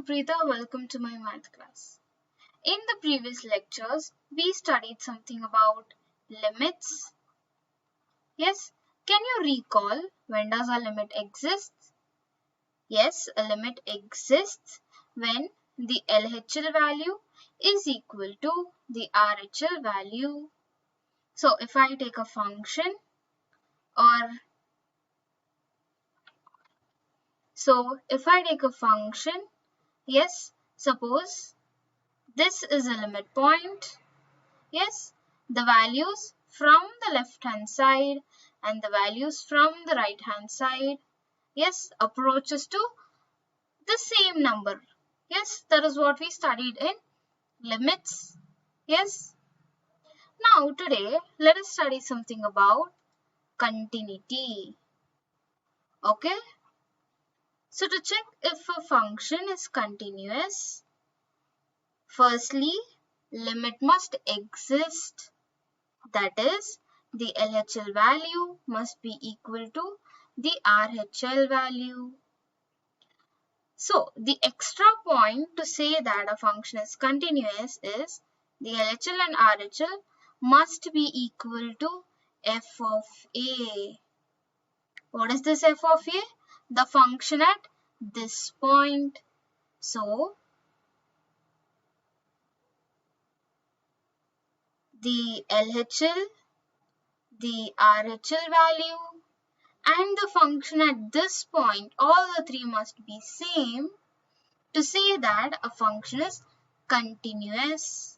Supreetha, welcome to my math class. In the previous lectures, we studied something about limits. Yes, can you recall when does a limit exist? Yes, a limit exists when the LHL value is equal to the RHL value. So if I take a function yes, suppose this is a limit point. Yes, the values from the left hand side and the values from the right hand side, yes, approaches to the same number. Yes, that is what we studied in limits. Yes. Now today let us study something about continuity. Okay. So to check if a function is continuous, firstly, limit must exist. That is, the LHL value must be equal to the RHL value. So, the extra point to say that a function is continuous is the LHL and RHL must be equal to f of a. What is this f of a? The function at this point. So, the LHL, the RHL value, and the function at this point, all the three must be same to say that a function is continuous.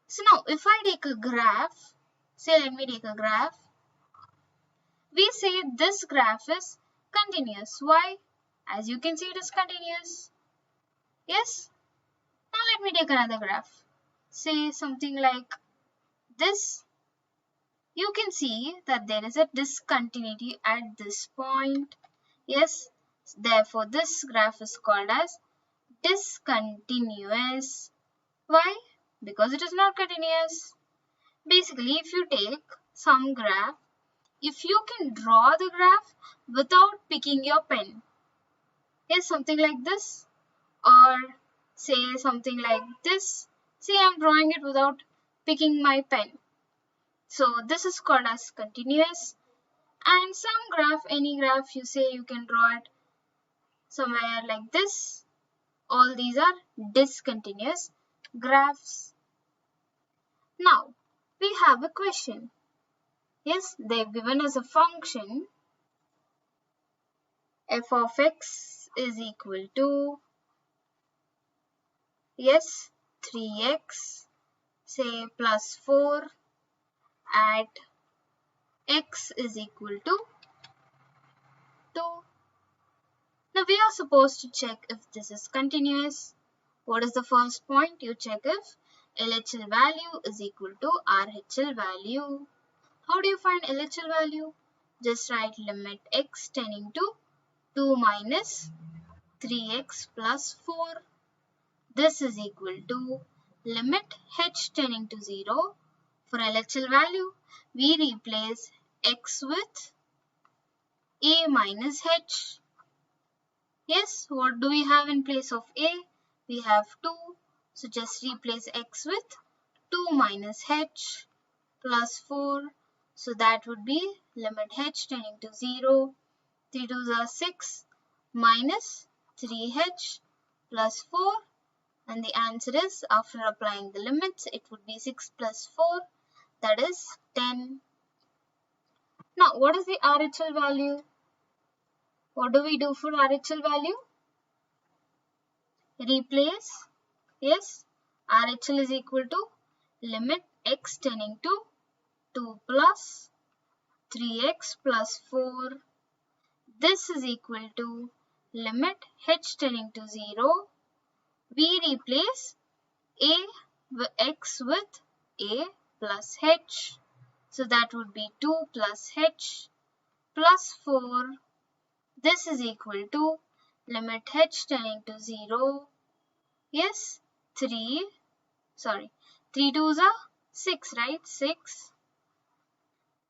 So now if I take a graph, let me take a graph. We say this graph is continuous. Why? As you can see, it is continuous. Yes? Now let me take another graph. Say something like this. You can see that there is a discontinuity at this point. Yes, therefore this graph is called as discontinuous. Why? Because it is not continuous. Basically, if you take some graph, if you can draw the graph without picking your pen, yes, something like this, or say something like this. See, I am drawing it without picking my pen. So this is called as continuous. And some graph, any graph you say you can draw it somewhere like this. All these are discontinuous graphs. Now, we have a question. Yes, they've given us a function f of x is equal to, yes, 3x, say plus 4 at x is equal to 2. Now we are supposed to check if this is continuous. What is the first point? You check if LHL value is equal to RHL value. How do you find LHL value? Just write limit x tending to 2 minus 3x plus 4. This is equal to limit h tending to 0. For LHL value, we replace x with a minus h. Yes, what do we have in place of a? We have 2. So just replace x with 2 minus h plus 4. So that would be limit h tending to 0. 3 2s are 6 minus 3h plus 4. And the answer is, after applying the limits, it would be 6 plus 4, that is 10. Now, what is the RHL value? What do we do for RHL value? Replace, yes, RHL is equal to limit x tending to 2 plus 3x plus 4. This is equal to limit h tending to 0. We replace x with a plus h. So that would be 2 plus h plus 4. This is equal to limit h tending to 0. Yes, 3 2s are 6, right? 6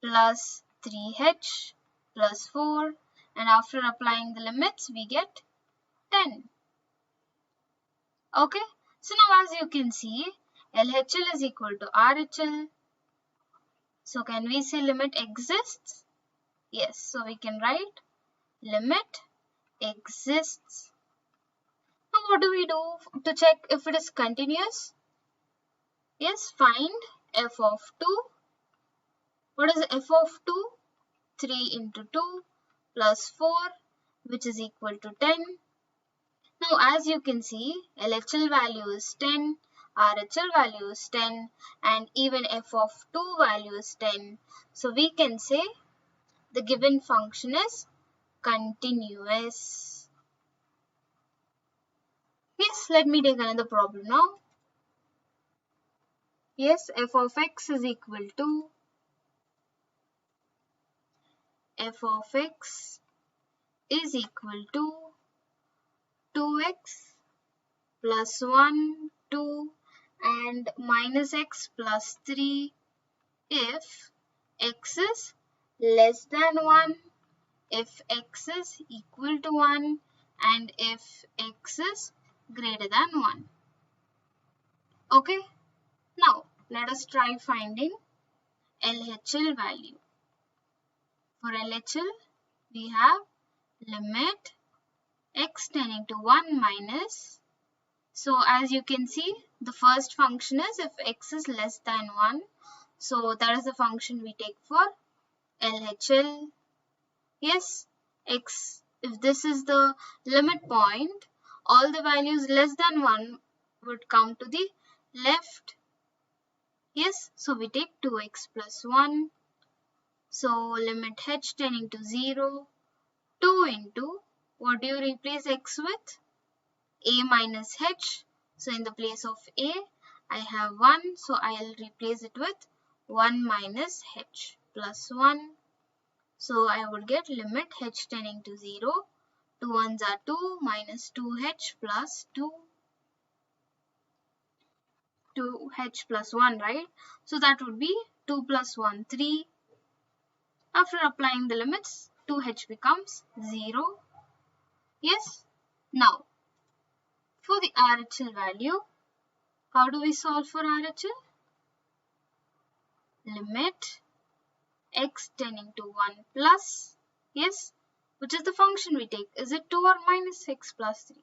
plus 3h plus 4. And after applying the limits, we get 10. Okay, so now as you can see, LHL is equal to RHL. So can we say limit exists? Yes, so we can write limit exists. Now what do we do to check if it is continuous? Yes, find f of 2. What is f of 2? 3 into 2 plus 4, which is equal to 10. Now as you can see, LHL value is 10, RHL value is 10, and even f of 2 value is 10. So we can say the given function is continuous. Yes, let me take another problem now. Yes, f of x is equal to f of x is equal to 2x plus 1, 2 and minus x plus 3 if x is less than 1, if x is equal to 1 and if x is greater than 1. Okay, now let us try finding LHL value. For LHL we have limit x tending to 1 minus. So as you can see, the first function is if x is less than 1. So that is the function we take for LHL. Yes, x, if this is the limit point, all the values less than 1 would come to the left. Yes, so we take 2x plus 1. So limit h tending to 0, 2 into, what do you replace x with? A minus h. So in the place of a, I have 1. So I'll replace it with 1 minus h plus 1. So I would get limit h tending to 0. 2 ones are 2 minus 2h plus 2. 2h plus 1, right? So that would be 2 plus 1, 3. After applying the limits, 2h becomes 0. Yes. Now, for the RHL value, how do we solve for RHL? Limit x tending to 1 plus, yes, which is the function we take. Is it 2 or minus x plus 3?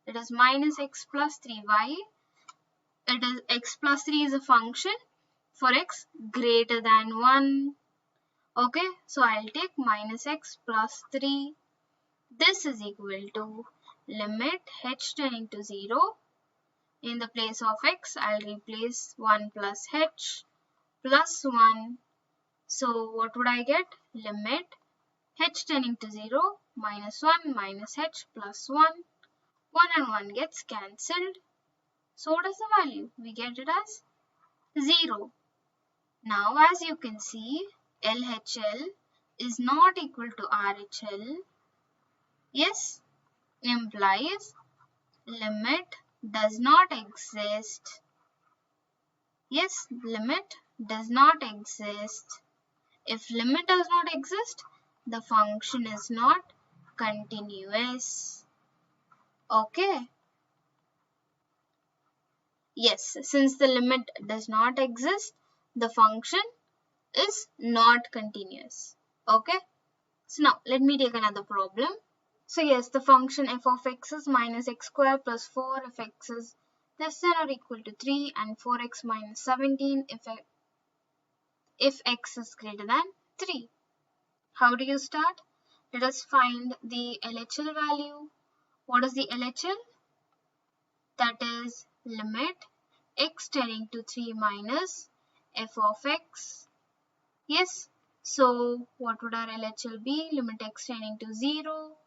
It is minus x plus 3. Why? It is x plus 3 is a function for x greater than 1. Okay, so I'll take minus x plus 3. This is equal to limit h tending to 0. In the place of x, I'll replace 1 plus h plus 1. So what would I get? Limit h tending to 0 minus 1 minus h plus 1. 1 and 1 gets cancelled. So what is the value? We get it as 0. Now as you can see, LHL is not equal to RHL. Yes, implies limit does not exist. Yes, limit does not exist. If limit does not exist, the function is not continuous. Okay. Yes, since the limit does not exist, the function is not continuous. Okay. So now let me take another problem. So yes, the function f of x is minus x square plus 4 if x is less than or equal to 3 and 4x minus 17 if x is greater than 3. How do you start? Let us find the LHL value. What is the LHL? That is limit x tending to 3 minus f of x. Yes, so what would our LHL be? Limit x tending to 0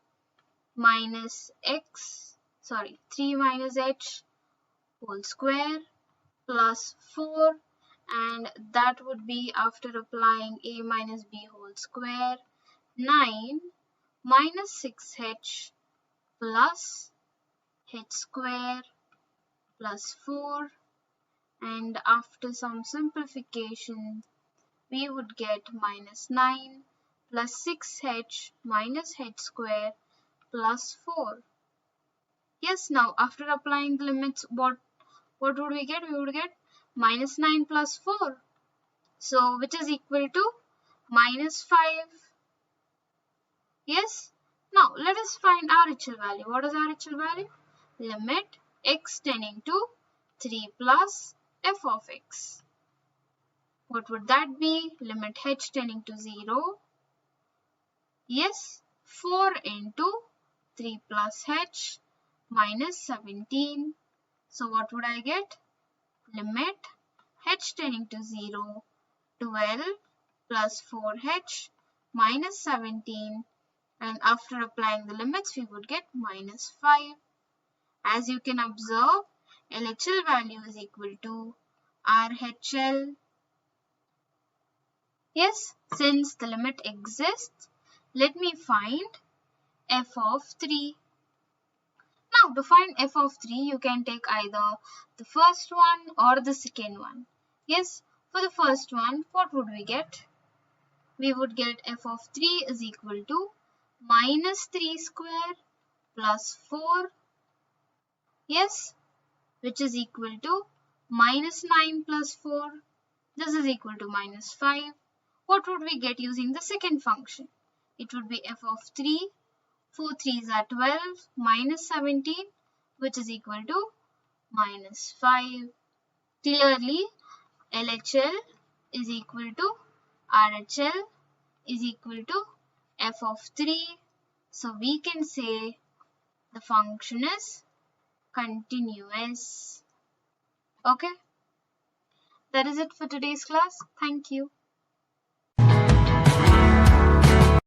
minus 3 minus h whole square plus 4, and that would be after applying a minus b whole square, 9 minus 6h plus h square plus 4, and after some simplification we would get minus 9 plus 6h minus h square plus 4. Yes, now after applying the limits, what would we get? We would get minus 9 plus 4. So which is equal to minus 5. Yes. Now let us find our RHL value. What is our RHL value? Limit x tending to 3 plus f of x. What would that be? Limit h tending to 0. Yes. 4 into 3 plus h minus 17. So what would I get? Limit h tending to 0, 12 plus 4h minus 17, and after applying the limits we would get minus 5. As you can observe, LHL value is equal to RHL. Yes, since the limit exists, let me find f of 3. Now, to find f of 3, you can take either the first one or the second one. Yes, for the first one, what would we get? We would get f of 3 is equal to minus 3 square plus 4. Yes, which is equal to minus 9 plus 4. This is equal to minus 5. What would we get using the second function? It would be f of 3. 4 3s are 12 minus 17, which is equal to minus 5. Clearly, LHL is equal to RHL is equal to f of 3. So we can say the function is continuous. Okay, that is it for today's class. Thank you.